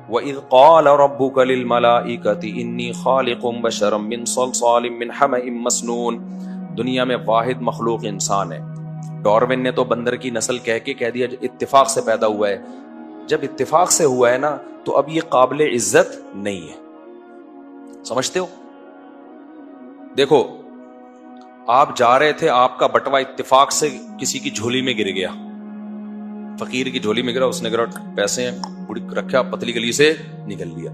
وَإِذْ قَالَ رَبُّكَ لِلْمَلَائِكَةِ إِنِّي خَالِقٌ بَشَرًا مِّن صَلْصَالٍ مِّنْ حَمَإٍ مَّسْنُونٍ. دنیا میں واحد مخلوق انسان ہے. ڈارون نے تو بندر کی نسل کہہ دیا اتفاق سے پیدا ہوا ہے. جب اتفاق سے ہوا ہے نا تو اب یہ قابل عزت نہیں ہے. سمجھتے ہو؟ دیکھو آپ جا رہے تھے, آپ کا بٹوا اتفاق سے کسی کی جھولی میں گر گیا, فقیر کی جھولی میں گرا, اس نے گرا پیسے رکھا, پتلی گلی سے نکل لیا.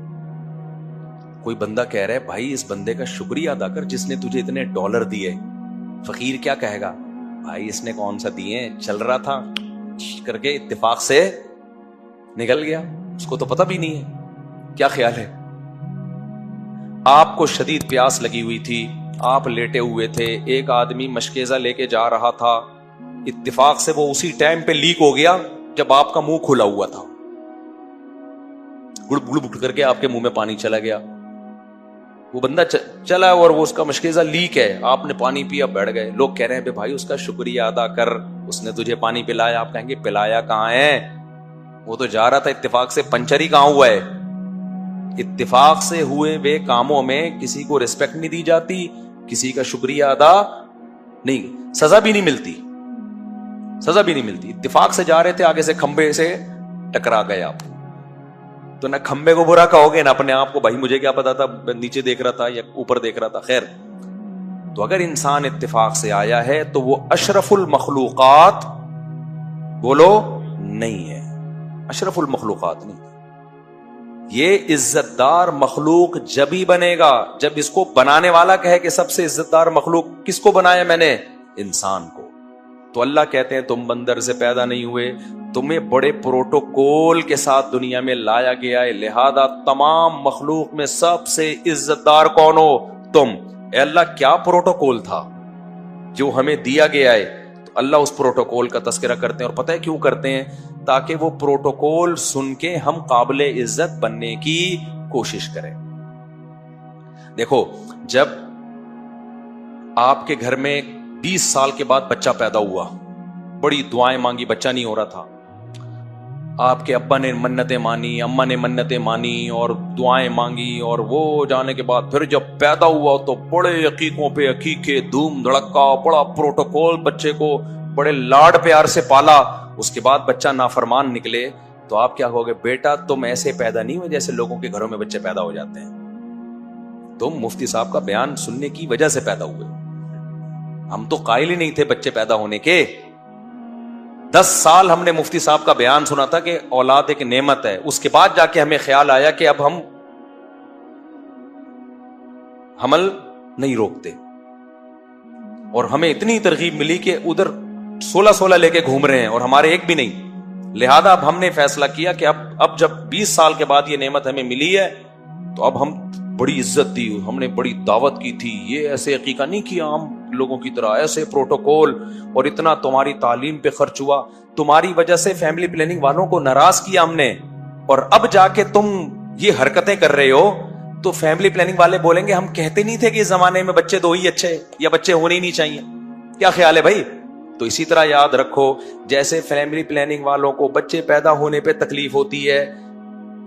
کوئی بندہ کہہ رہا ہے بھائی اس بندے کا شکریہ ادا کر جس نے تجھے اتنے ڈالر دیے. فقیر کیا کہے گا, بھائی اس نے کون سا دیے, چل رہا تھا کر کے اتفاق سے نکل گیا, اس کو تو پتہ بھی نہیں ہے. کیا خیال ہے؟ آپ کو شدید پیاس لگی ہوئی تھی, آپ لیٹے ہوئے تھے, ایک آدمی مشکیزہ لے کے جا رہا تھا, اتفاق سے وہ اسی ٹائم پہ لیک ہو گیا جب آپ کا منہ کھلا ہوا تھا. گڑ گڑ گڑ کر کے آپ کے منہ میں پانی چلا گیا. وہ بندہ چلا اور وہ اس کا مشکیزہ لیک ہے, آپ نے پانی پیا, بیٹھ گئے. لوگ کہہ رہے ہیں بھائی اس کا شکریہ ادا کر, اس نے تجھے پانی پلایا. آپ کہیں گے پلایا کہاں ہے, وہ تو جا رہا تھا اتفاق سے, پنچر ہی کہاں ہوا ہے. اتفاق سے ہوئے وے کاموں میں کسی کو رسپیکٹ نہیں دی جاتی, کسی کا شکریہ ادا نہیں, سزا بھی نہیں ملتی, سزا بھی نہیں ملتی. اتفاق سے جا رہے تھے, آگے سے کھمبے سے ٹکرا گئے آپ, تو نہ کھمبے کو برا کہو گے نہ اپنے آپ کو, بھائی مجھے کیا پتا تھا, نیچے دیکھ رہا تھا یا اوپر دیکھ رہا تھا. خیر, تو اگر انسان اتفاق سے آیا ہے تو وہ اشرف المخلوقات بولو نہیں ہے, اشرف المخلوقات نہیں. یہ عزت دار مخلوق جب ہی بنے گا جب اس کو بنانے والا کہے کہ سب سے عزت دار مخلوق کس کو بنایا میں نے, انسان کو. تو اللہ کہتے ہیں تم بندر سے پیدا نہیں ہوئے, تمہیں بڑے پروٹوکول کے ساتھ دنیا میں لایا گیا ہے, لہذا تمام مخلوق میں سب سے عزت دار کون ہو, تم. اے اللہ کیا پروٹوکول تھا جو ہمیں دیا گیا ہے. تو اللہ اس پروٹوکول کا تذکرہ کرتے ہیں, اور پتہ ہے کیوں کرتے ہیں, تاکہ وہ پروٹوکول سن کے ہم قابل عزت بننے کی کوشش کریں. دیکھو جب آپ کے گھر میں 20 سال کے بعد بچہ پیدا ہوا, بڑی دعائیں مانگی, بچہ نہیں ہو رہا تھا, آپ کے ابا نے منتیں مانی, اماں نے منتیں مانی اور دعائیں مانگی, اور وہ جانے کے بعد پھر جب پیدا ہوا تو بڑے عقیقوں پہ عقیقے, دھوم دھڑکا, بڑا پروٹوکول, بچے کو بڑے لاڈ پیار سے پالا. اس کے بعد بچہ نافرمان نکلے تو آپ کیا کہو گے, بیٹا تم ایسے پیدا نہیں ہوئے جیسے لوگوں کے گھروں میں بچے پیدا ہو جاتے ہیں, تم مفتی صاحب کا بیان سننے کی وجہ سے پیدا ہوئے. ہم تو قائل ہی نہیں تھے بچے پیدا ہونے کے. 10 سال ہم نے مفتی صاحب کا بیان سنا تھا کہ اولاد ایک نعمت ہے, اس کے بعد جا کے ہمیں خیال آیا کہ اب ہم حمل نہیں روکتے, اور ہمیں اتنی ترغیب ملی کہ ادھر 16 لے کے گھوم رہے ہیں اور ہمارے ایک بھی نہیں. لہذا اب ہم نے فیصلہ کیا کہ اب جب 20 سال کے بعد یہ نعمت ہمیں ملی ہے تو اب ہم بڑی عزت دی, ہم نے بڑی دعوت کی تھی, یہ ایسے عقیقہ نہیں کیا عام لوگوں کی طرح, ایسے پروٹوکول, اور اتنا تمہاری تعلیم پہ خرچ ہوا, تمہاری وجہ سے فیملی پلاننگ والوں کو ناراض کیا ہم نے, اور اب جا کے تم یہ حرکتیں کر رہے ہو تو فیملی پلاننگ والے بولیں گے ہم کہتے نہیں تھے کہ اس زمانے میں بچے 2 ہی اچھے یا بچے ہونے ہی نہیں چاہیے. کیا خیال ہے بھائی؟ تو اسی طرح یاد رکھو, جیسے فیملی پلاننگ والوں کو بچے پیدا ہونے پہ تکلیف ہوتی ہے,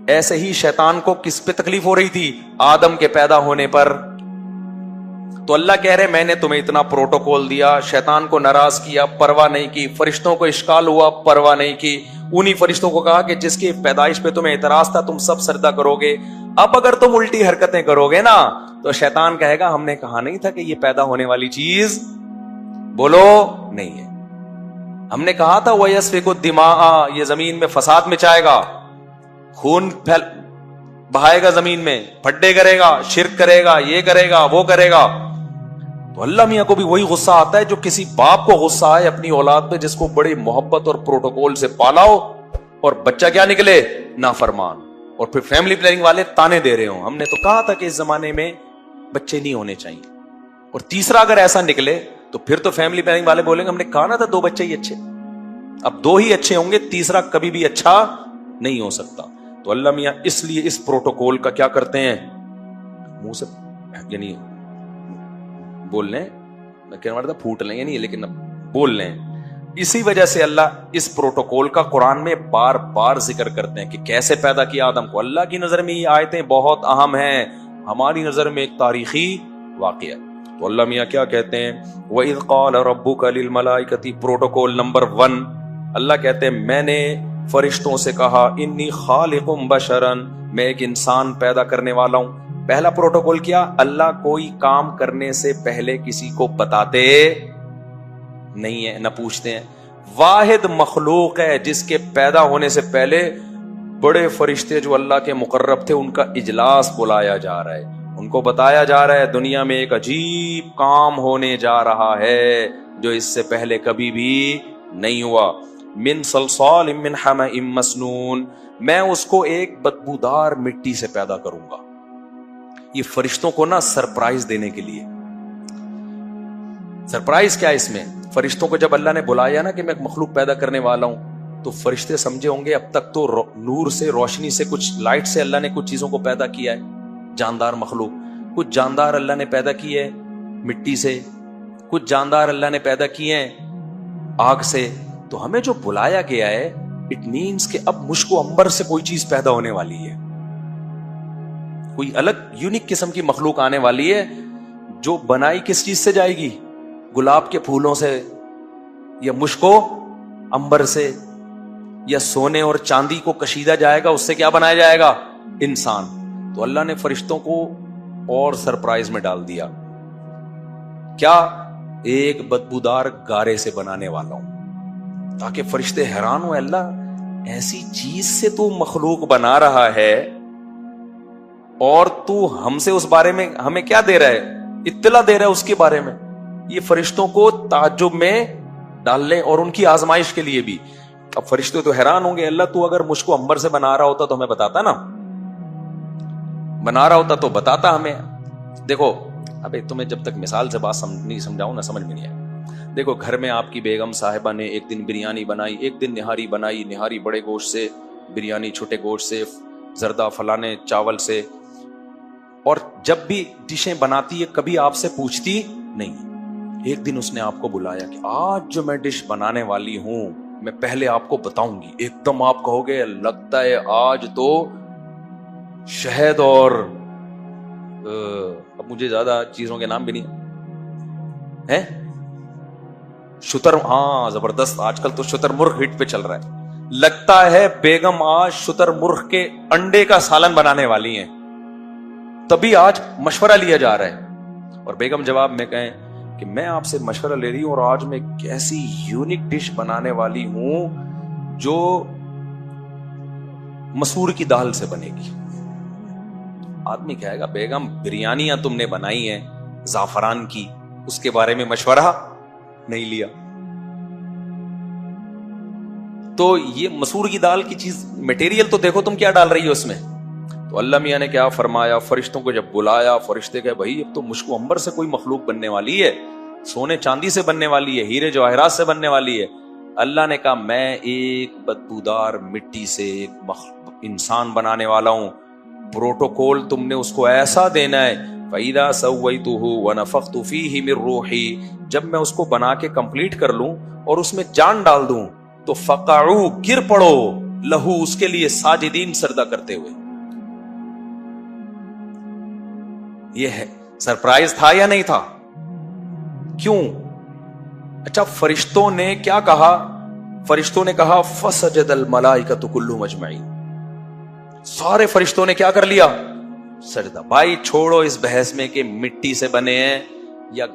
ایسے ہی شیطان کو کس پہ تکلیف ہو رہی تھی, آدم کے پیدا ہونے پر. تو اللہ کہہ رہے میں نے تمہیں اتنا پروٹوکول دیا, شیطان کو ناراض کیا, پرواہ نہیں کی, فرشتوں کو اشکال ہوا, پرواہ نہیں کی, انہی فرشتوں کو کہا کہ جس کی پیدائش پہ تمہیں اعتراض تھا تم سب سجدہ کرو گے. اب اگر تم الٹی حرکتیں کرو گے نا تو شیطان کہے گا ہم نے کہا نہیں تھا کہ یہ پیدا ہونے والی چیز بولو نہیں ہے, ہم نے کہا تھا وَيَسْفِكُ الدِّمَاءَ, یہ زمین میں فساد مچائے گا, خون بہائے گا زمین میں, پھڈے کرے گا, شرک کرے گا, یہ کرے گا, وہ کرے گا. تو اللہ میاں کو بھی وہی غصہ آتا ہے جو کسی باپ کو غصہ آئے اپنی اولاد پہ جس کو بڑی محبت اور پروٹوکول سے پالا ہو, اور بچہ کیا نکلے, نافرمان, اور پھر فیملی پلاننگ والے تانے دے رہے ہوں ہم نے تو کہا تھا کہ اس زمانے میں بچے نہیں ہونے چاہیے. اور تیسرا اگر ایسا نکلے تو پھر تو فیملی پلاننگ والے بولیں گے ہم نے کہا نا تھا 2 بچے ہی اچھے. اب 2 ہی اچھے ہوں گے, تیسرا کبھی بھی اچھا نہیں ہو سکتا. تو اللہ میاں اس لیے اس پروٹوکول کا کیا کرتے ہیں, منہ سے یعنی بول لیں, میں کہنا تھا پھوٹ لیں نہیں, لیکن اب بول لیں, اسی وجہ سے اللہ اس پروٹوکول کا قرآن میں بار بار ذکر کرتے ہیں کہ کیسے پیدا کیا آدم کو. اللہ کی نظر میں یہ آیتیں بہت اہم ہیں, ہماری نظر میں ایک تاریخی واقعہ. تو اللہ میاں کیا کہتے ہیں, وَإِذْ قَالَ رَبُّكَ لِلْمَلَائِكَةِ پروٹوکول نمبر 1, اللہ کہتے ہیں میں نے فرشتوں سے کہا انی خالق بشرن, میں ایک انسان پیدا کرنے والا ہوں. پہلا پروٹوکول کیا, اللہ کوئی کام کرنے سے پہلے کسی کو بتاتے نہیں ہے, نہ پوچھتے ہیں. واحد مخلوق ہے جس کے پیدا ہونے سے پہلے بڑے فرشتے جو اللہ کے مقرب تھے ان کا اجلاس بلایا جا رہا ہے, ان کو بتایا جا رہا ہے دنیا میں ایک عجیب کام ہونے جا رہا ہے جو اس سے پہلے کبھی بھی نہیں ہوا. من صلصال من حمأ مسنون, میں اس کو ایک بدبودار مٹی سے پیدا کروں گا. یہ فرشتوں کو نا سرپرائز دینے کے لیے. سرپرائز کیا ہے اس میں, فرشتوں کو جب اللہ نے بلایا نا کہ میں ایک مخلوق پیدا کرنے والا ہوں, تو فرشتے سمجھے ہوں گے اب تک تو نور سے, روشنی سے, کچھ لائٹ سے اللہ نے کچھ چیزوں کو پیدا کیا ہے, جاندار مخلوق. کچھ جاندار اللہ نے پیدا کیے ہیں مٹی سے, کچھ جاندار اللہ نے پیدا کیے ہیں آگ سے. تو ہمیں جو بلایا گیا ہے اٹ مینس کہ اب مشک و عنبر سے کوئی چیز پیدا ہونے والی ہے, کوئی الگ یونیک قسم کی مخلوق آنے والی ہے جو بنائی کس چیز سے جائے گی, گلاب کے پھولوں سے, یا مشک و عنبر سے, یا سونے اور چاندی کو کشیدہ جائے گا, اس سے کیا بنایا جائے گا, انسان. تو اللہ نے فرشتوں کو اور سرپرائز میں ڈال دیا, کیا, ایک بدبودار گارے سے بنانے والا ہوں, تاکہ فرشتے حیران ہو, اللہ ایسی چیز سے تو مخلوق بنا رہا ہے اور تو ہم سے اس بارے میں ہمیں کیا دے رہا ہے, اطلاع دے رہا ہے اس کے بارے میں. یہ فرشتوں کو تعجب میں ڈالنے اور ان کی آزمائش کے لیے بھی. اب فرشتے تو حیران ہوں گے, اللہ تو اگر مشک و عنبر سے بنا رہا ہوتا تو ہمیں بتاتا نا, بنا رہا ہوتا تو بتاتا ہمیں. دیکھو ابے تمہیں جب تک مثال سے بات نہیں سمجھاؤں نا سمجھ میں نہیں آئے. دیکھو گھر میں آپ کی بیگم صاحبہ نے ایک دن بریانی بنائی, ایک دن نہاری بنائی, نہاری بڑے گوشت سے, بریانی چھوٹے گوشت سے, زردہ فلانے چاول سے, اور جب بھی ڈشیں بناتی ہے کبھی آپ سے پوچھتی نہیں. ایک دن اس نے آپ کو بلایا کہ آج جو میں ڈش بنانے والی ہوں میں پہلے آپ کو بتاؤں گی. ایک دم آپ کہو گے لگتا ہے آج تو شہد اور اب مجھے زیادہ چیزوں کے نام بھی نہیں ہے, شتر, ہاں زبردست, آج کل تو شتر مرغ ہٹ پہ چل رہا ہے. لگتا ہے بیگم آج شتر مرغ کے انڈے کا سالن بنانے والی ہیں, تبھی آج مشورہ لیا جا رہا ہے. اور بیگم جواب میں کہیں کہ میں آپ سے مشورہ لے رہی ہوں اور آج میں ایک ایسی یونیک ڈش بنانے والی ہوں جو مسور کی دال سے بنے گی. آدمی کہے گا بیگم بریانیاں تم نے بنائی ہیں زعفران کی, اس کے بارے میں مشورہ نہیں لیا. تو یہ مسور کی دال کی چیز میٹیریل تو دیکھو تم کیا ڈال رہی ہو اس میں. تو اللہ میاں نے کیا فرمایا, فرشتوں کو جب بلایا, فرشتے کہے بھائی اب تو مشک و عنبر سے کوئی مخلوق بننے والی ہے, سونے چاندی سے بننے والی ہے, ہیرے جواہرات سے بننے والی ہے. اللہ نے کہا میں ایک بدبودار مٹی سے ایک انسان بنانے والا ہوں. پروٹوکول تم نے اس کو ایسا دینا ہے, فَإِذَا سَوَّيْتُهُ وَنَفَخْتُ فِيهِ مِن رُوحِي, جب میں اس کو بنا کے کمپلیٹ کر لوں اور اس میں جان ڈال دوں تو فَقَعُوا, گر پڑو, لہو, اس کے لیے ساجدین, سجدہ کرتے ہوئے. یہ ہے سرپرائز تھا یا نہیں تھا؟ کیوں؟ اچھا فرشتوں نے کیا کہا, فرشتوں نے کہا فَسَجَدَ الْمَلَائِكَةُ كُلُّهُمْ أَجْمَعِينَ, سارے فرشتوں نے کیا کر لیا, سجدہ. بھائی چھوڑو اس بحث میں کہ مٹی سے بنے ہیں یا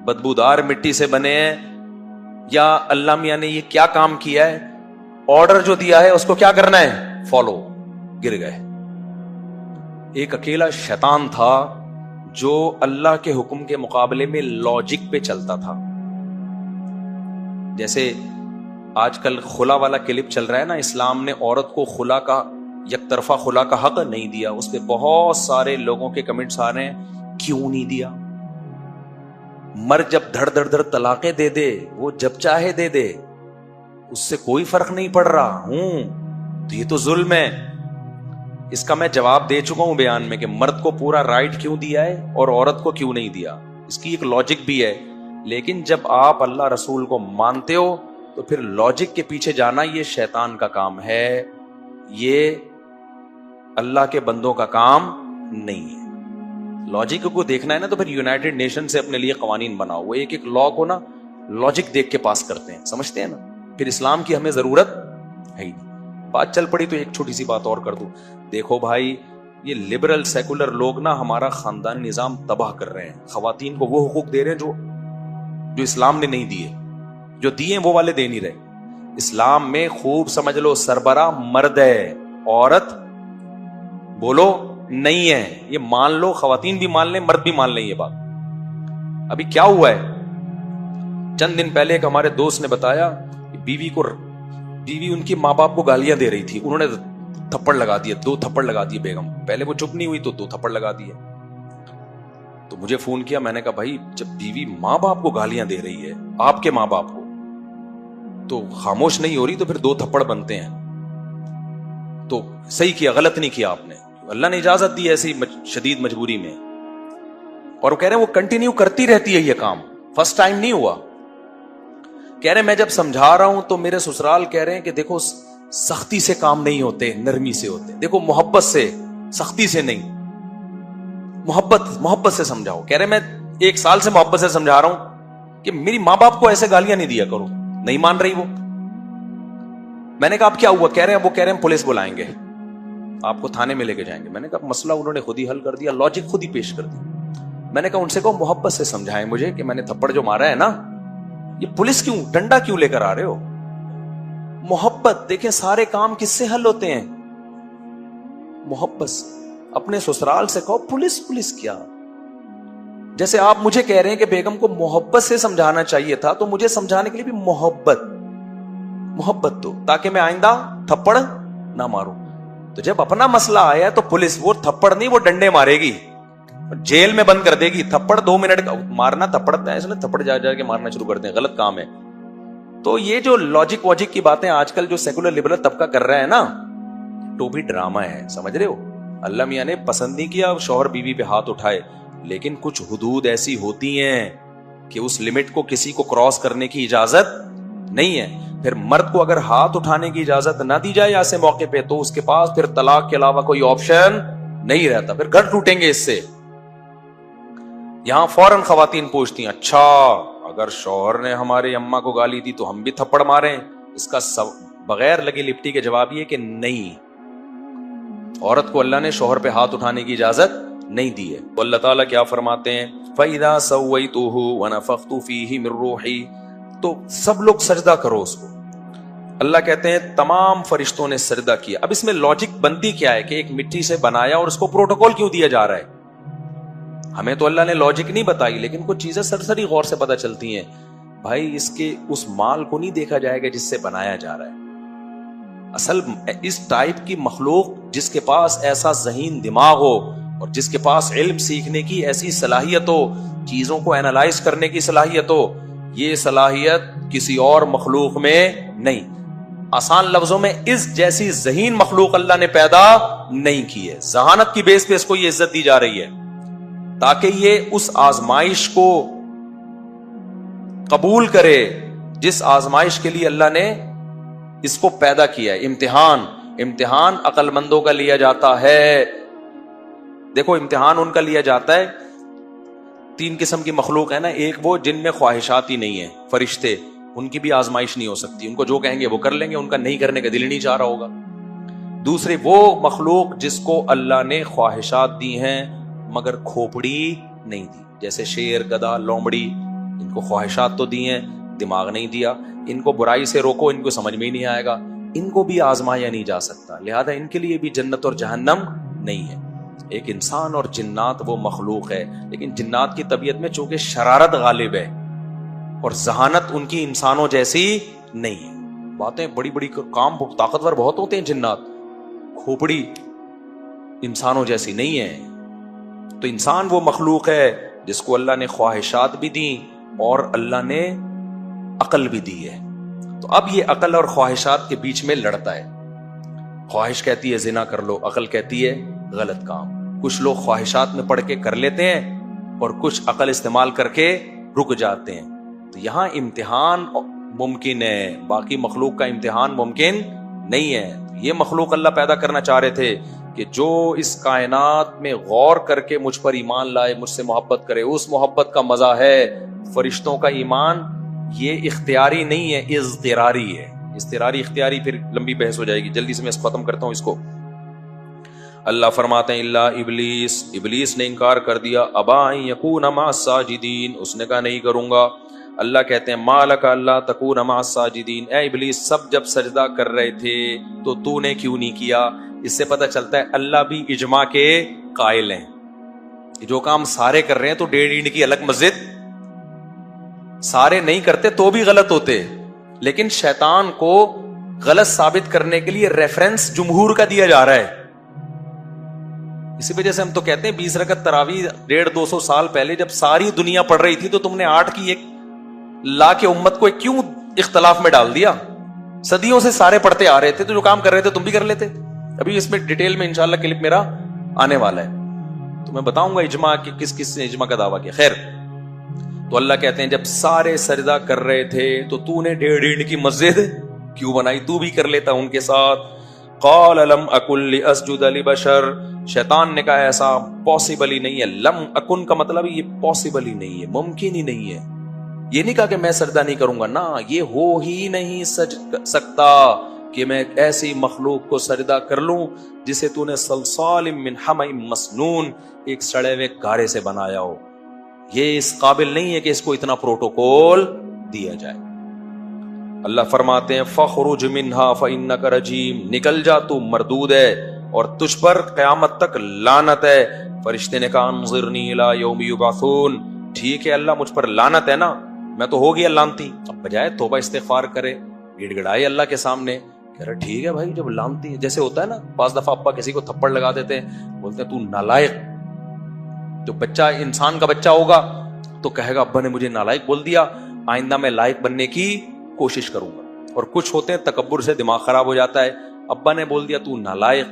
بدبودار مٹی سے بنے ہیں, یا اللہ میاں نے یہ کیا کام کیا ہے, آرڈر جو دیا ہے اس کو کیا کرنا ہے, فالو. گر گئے. ایک اکیلا شیطان تھا جو اللہ کے حکم کے مقابلے میں لاجک پہ چلتا تھا. جیسے آج کل خلا والا کلپ چل رہا ہے نا, اسلام نے عورت کو خلا کا, یک طرفہ خلا کا حق نہیں دیا. اس پہ بہت سارے لوگوں کے کمنٹس آ رہے ہیں کیوں نہیں دیا, مرد جب دھڑ دھڑ دھڑ طلاقیں دے دے, وہ جب چاہے دے دے, اس سے کوئی فرق نہیں پڑ رہا ہوں, تو یہ تو ظلم ہے. اس کا میں جواب دے چکا ہوں بیان میں کہ مرد کو پورا رائٹ کیوں دیا ہے اور عورت کو کیوں نہیں دیا. اس کی ایک لاجک بھی ہے, لیکن جب آپ اللہ رسول کو مانتے ہو تو پھر لاجک کے پیچھے جانا یہ شیطان کا کام ہے، یہ اللہ کے بندوں کا کام نہیں ہے۔ لاجک کو دیکھنا ہے نا تو پھر یونائٹڈ نیشن سے اپنے لیے قوانین بناؤ، وہ ایک ایک لا کو نا لاجک دیکھ کے پاس کرتے ہیں، سمجھتے ہیں نا؟ پھر اسلام کی ہمیں ضرورت ہے ہی نہیں۔ بات چل پڑی تو ایک چھوٹی سی بات اور کر دوں، دیکھو بھائی یہ لبرل سیکولر لوگ نا ہمارا خاندان نظام تباہ کر رہے ہیں، خواتین کو وہ حقوق دے رہے ہیں جو اسلام نے نہیں دیے، جو دیے وہ والے دے نہیں رہے۔ اسلام میں خوب سمجھ لو سربراہ مرد ہے، عورت بولو نہیں ہے، یہ مان لو، خواتین بھی مان لیں مرد بھی مان لیں یہ بات۔ ابھی کیا ہوا ہے، چند دن پہلے ایک ہمارے دوست نے بتایا کہ بیوی ان کی ماں باپ کو گالیاں دے رہی تھی، انہوں نے تھپڑ لگا دیے، 2 تھپڑ لگا دیے بیگم، پہلے وہ چپ نہیں ہوئی تو 2 تھپڑ لگا دیے۔ تو مجھے فون کیا، میں نے کہا بھائی جب بیوی ماں باپ کو گالیاں دے رہی ہے، آپ کے ماں باپ کو، تو خاموش نہیں ہو رہی تو پھر 2 تھپڑ بنتے ہیں، تو صحیح کیا، غلط نہیں کیا آپ نے، اللہ نے اجازت دی ایسی شدید مجبوری میں۔ اور وہ کہہ رہے ہیں وہ کنٹینیو کرتی رہتی ہے یہ کام، فرسٹ ٹائم نہیں ہوا۔ کہہ رہے ہیں میں جب سمجھا رہا ہوں تو میرے سسرال کہہ رہے ہیں کہ دیکھو سختی سے کام نہیں ہوتے، نرمی سے ہوتے، دیکھو محبت سے، سختی سے نہیں، محبت سے سمجھاؤ۔ کہہ رہے میں 1 سال سے محبت سے سمجھا رہا ہوں کہ میری ماں باپ کو ایسے گالیاں نہیں دیا کرو، نہیں مان رہی وہ۔ میں نے کہا اب کیا ہوا، کہہ رہے ہیں ہم پولیس بلائیں گے، آپ کو تھانے میں لے کے جائیں گے۔ میں نے کہا مسئلہ انہوں نے خود ہی حل کر دیا، لاجک خود ہی پیش کر دی۔ میں نے کہا ان سے کہو محبت سے سمجھائیں مجھے کہ میں نے تھپڑ جو مارا ہے نا، یہ پولیس کیوں، ڈنڈا کیوں لے کر آ رہے ہو؟ محبت، دیکھیں سارے کام کس سے حل ہوتے ہیں؟ محبت سے۔ اپنے سسرال سے کہو پولیس کیا؟ جیسے آپ مجھے کہہ رہے ہیں کہ بیگم کو محبت سے سمجھانا چاہیے تھا، تو مجھے سمجھانے کے لیے بھی محبت دو تاکہ میں آئندہ تھپڑ نہ ماروں۔ تو جب اپنا مسئلہ آیا تو پولیس وہ تھپڑ نہیں، وہ ڈنڈے مارے گی، جیل میں بند کر دے گی۔ تھپڑ 2 منٹ کا مارنا، تھپڑ جا کے مارنا شروع کر دیں، غلط کام ہے۔ تو یہ جو لاجک واجک کی باتیں آج کل جو سیکولر لبرل طبقہ کر رہا ہے نا، تو بھی ڈرامہ ہے، سمجھ رہے ہو؟ اللہ میاں نے پسند نہیں کیا شوہر بیوی پہ ہاتھ اٹھائے، لیکن کچھ حدود ایسی ہوتی ہیں کہ اس لمٹ کو کسی کو کراس کرنے کی اجازت نہیں ہے۔ پھر مرد کو اگر ہاتھ اٹھانے کی اجازت نہ دی جائے ایسے موقع پہ تو اس کے پاس پھر طلاق کے علاوہ کوئی آپشن نہیں رہتا، پھر گھر ٹوٹیں گے اس سے۔ یہاں فوراً خواتین پوچھتی ہیں اچھا اگر شوہر نے ہمارے اماں کو گالی دی تو ہم بھی تھپڑ ماریں؟ اس کا بغیر لگی لپٹی کے جواب یہ کہ نہیں، عورت کو اللہ نے شوہر پہ ہاتھ اٹھانے کی اجازت نہیں دی ہے۔ تو اللہ تعالیٰ کیا فرماتے ہیں، فَإِذَا سَوَّيْتُهُ وَنَفَخْتُ فِيهِ مِن رُوحِي، تو سب لوگ سجدہ کرو اس کو۔ اللہ کہتے ہیں تمام فرشتوں نے سجدہ کیا۔ اب اس میں لاجک بنتی کیا ہے کہ ایک مٹی سے بنایا اور اس کو پروٹوکول کیوں دیا جا رہا ہے؟ ہمیں تو اللہ نے لاجک نہیں بتائی، لیکن کچھ چیزیں سرسری غور سے پتہ چلتی ہیں۔ بھائی اس کے اس مال کو نہیں دیکھا جائے گا جس سے بنایا جا رہا ہے۔ اصل اس ٹائپ کی مخلوق جس کے پاس ایسا ذہین دماغ ہو اور جس کے پاس علم سیکھنے کی ایسی صلاحیت ہو، چیزوں کو اینالائز کرنے کی صلاحیت ہو، یہ صلاحیت کسی اور مخلوق میں نہیں۔ آسان لفظوں میں اس جیسی ذہین مخلوق اللہ نے پیدا نہیں کی ہے۔ ذہانت کی بیس پہ اس کو یہ عزت دی جا رہی ہے تاکہ یہ اس آزمائش کو قبول کرے جس آزمائش کے لیے اللہ نے اس کو پیدا کیا ہے۔ امتحان عقل مندوں کا لیا جاتا ہے۔ دیکھو امتحان ان کا لیا جاتا ہے، 3 قسم کی مخلوق ہے نا، ایک وہ جن میں خواہشات ہی نہیں ہیں، فرشتے، ان کی بھی آزمائش نہیں ہو سکتی، ان کو جو کہیں گے وہ کر لیں گے، ان کا نہیں کرنے کا دل نہیں چاہ رہا ہوگا۔ دوسرے وہ مخلوق جس کو اللہ نے خواہشات دی ہیں مگر کھوپڑی نہیں دی، جیسے شیر، گدھا، لومڑی، ان کو خواہشات تو دی ہیں، دماغ نہیں دیا، ان کو برائی سے روکو ان کو سمجھ میں ہی نہیں آئے گا، ان کو بھی آزمایا نہیں جا سکتا، لہذا ان کے لیے بھی جنت اور جہنم نہیں ہے۔ ایک انسان اور جنات وہ مخلوق ہے، لیکن جنات کی طبیعت میں چونکہ شرارت غالب ہے اور ذہانت ان کی انسانوں جیسی نہیں ہے۔ باتیں بڑی بڑی کام طاقتور بہت ہوتے ہیں جنات، کھوپڑی انسانوں جیسی نہیں ہے۔ تو انسان وہ مخلوق ہے جس کو اللہ نے خواہشات بھی دیں اور اللہ نے عقل بھی دی ہے۔ تو اب یہ عقل اور خواہشات کے بیچ میں لڑتا ہے۔ خواہش کہتی ہے زنا کر لو، عقل کہتی ہے غلط کام۔ کچھ لوگ خواہشات میں پڑھ کے کر لیتے ہیں اور کچھ عقل استعمال کر کے رک جاتے ہیں۔ تو یہاں امتحان ممکن ہے، باقی مخلوق کا امتحان ممکن نہیں ہے. یہ مخلوق اللہ پیدا کرنا چاہ رہے تھے کہ جو اس کائنات میں غور کر کے مجھ پر ایمان لائے، مجھ سے محبت کرے، اس محبت کا مزہ ہے. فرشتوں کا ایمان یہ اختیاری نہیں ہے، اضطراری ہے. اضطراری اختیاری پھر لمبی بحث ہو جائے گی، جلدی سے میں ختم کرتا ہوں اس کو. اللہ فرماتے ہیں الا ابلیس، ابلیس نے انکار کر دیا. ابا ان یکون مع الساجدین، اس نے کہا نہیں کروں گا. اللہ کہتے ہیں مالک اللہ تکون مع الساجدین، اے ابلیس سب جب سجدہ کر رہے تھے تو نے کیوں نہیں کیا؟ اس سے پتہ چلتا ہے اللہ بھی اجماع کے قائل ہیں. جو کام سارے کر رہے ہیں تو 1.5 اینٹ کی الگ مسجد، سارے نہیں کرتے تو بھی غلط ہوتے، لیکن شیطان کو غلط ثابت کرنے کے لیے ریفرنس جمہور کا دیا جا رہا ہے. اسی وجہ سے ہم تو کہتے ہیں 20 رکعت تراویح 150-200 سال پہلے جب ساری دنیا پڑھ رہی تھی تو تم نے 8 کی ایک لا کے امت کو کیوں اختلاف میں ڈال دیا؟ صدیوں سے سارے پڑھتے آ رہے تھے، تو جو کام کر رہے تھے تم بھی کر لیتے. ابھی اس میں ڈیٹیل میں انشاءاللہ کلپ میرا آنے والا ہے، تو میں بتاؤں گا اجماع کہ کس کس نے اجماع کا دعویٰ کیا. خیر، تو اللہ کہتے ہیں جب سارے سجدہ کر رہے تھے تو نے 1.5 اینٹ کی مسجد کیوں بنائی؟ تو بھی کر لیتا ان کے ساتھ. قال لم اکن لاسجد لبشر، شیطان نے کہا ایسا پاسبل ہی نہیں ہے. لم اکن کا مطلب یہ پاسبل ہی نہیں ہے، ممکن ہی نہیں ہے. یہ نہیں کہا کہ میں سجدہ نہیں کروں گا، نہ، یہ ہو ہی نہیں سکتا کہ میں ایسی مخلوق کو سجدہ کر لوں جسے تو نے صلصال من حمأ مسنون، ایک سڑے ہوئے گارے سے بنایا ہو. یہ اس قابل نہیں ہے کہ اس کو اتنا پروٹوکول دیا جائے. اللہ فرماتے ہیں فخرج منها فإنك رجیم، نکل جا تو مردود ہے اور تجھ پر قیامت تک لعنت ہے. فرشتے نے کہا انظرنی الی یوم یبعثون، ٹھیک ہے اللہ مجھ پر لعنت ہے نا، میں تو ہو گیا لعنتی. اب بجائے توبہ استغفار کرے، گڑ گڑائے اللہ کے سامنے، کہہ رہا ٹھیک ہے بھائی جب لعنتی ہے، جیسے ہوتا ہے نا بعض دفعہ ابا کسی کو تھپڑ لگا دیتے ہیں، بولتے ہیں تو نالائق. جو بچہ انسان کا بچہ ہوگا تو کہے گا ابا نے مجھے نالائق بول دیا، آئندہ میں لائق بننے کی کوشش کروں گا. اور کچھ ہوتے ہیں تکبر سے دماغ خراب ہو جاتا ہے، ابا نے بول دیا تو نالائق،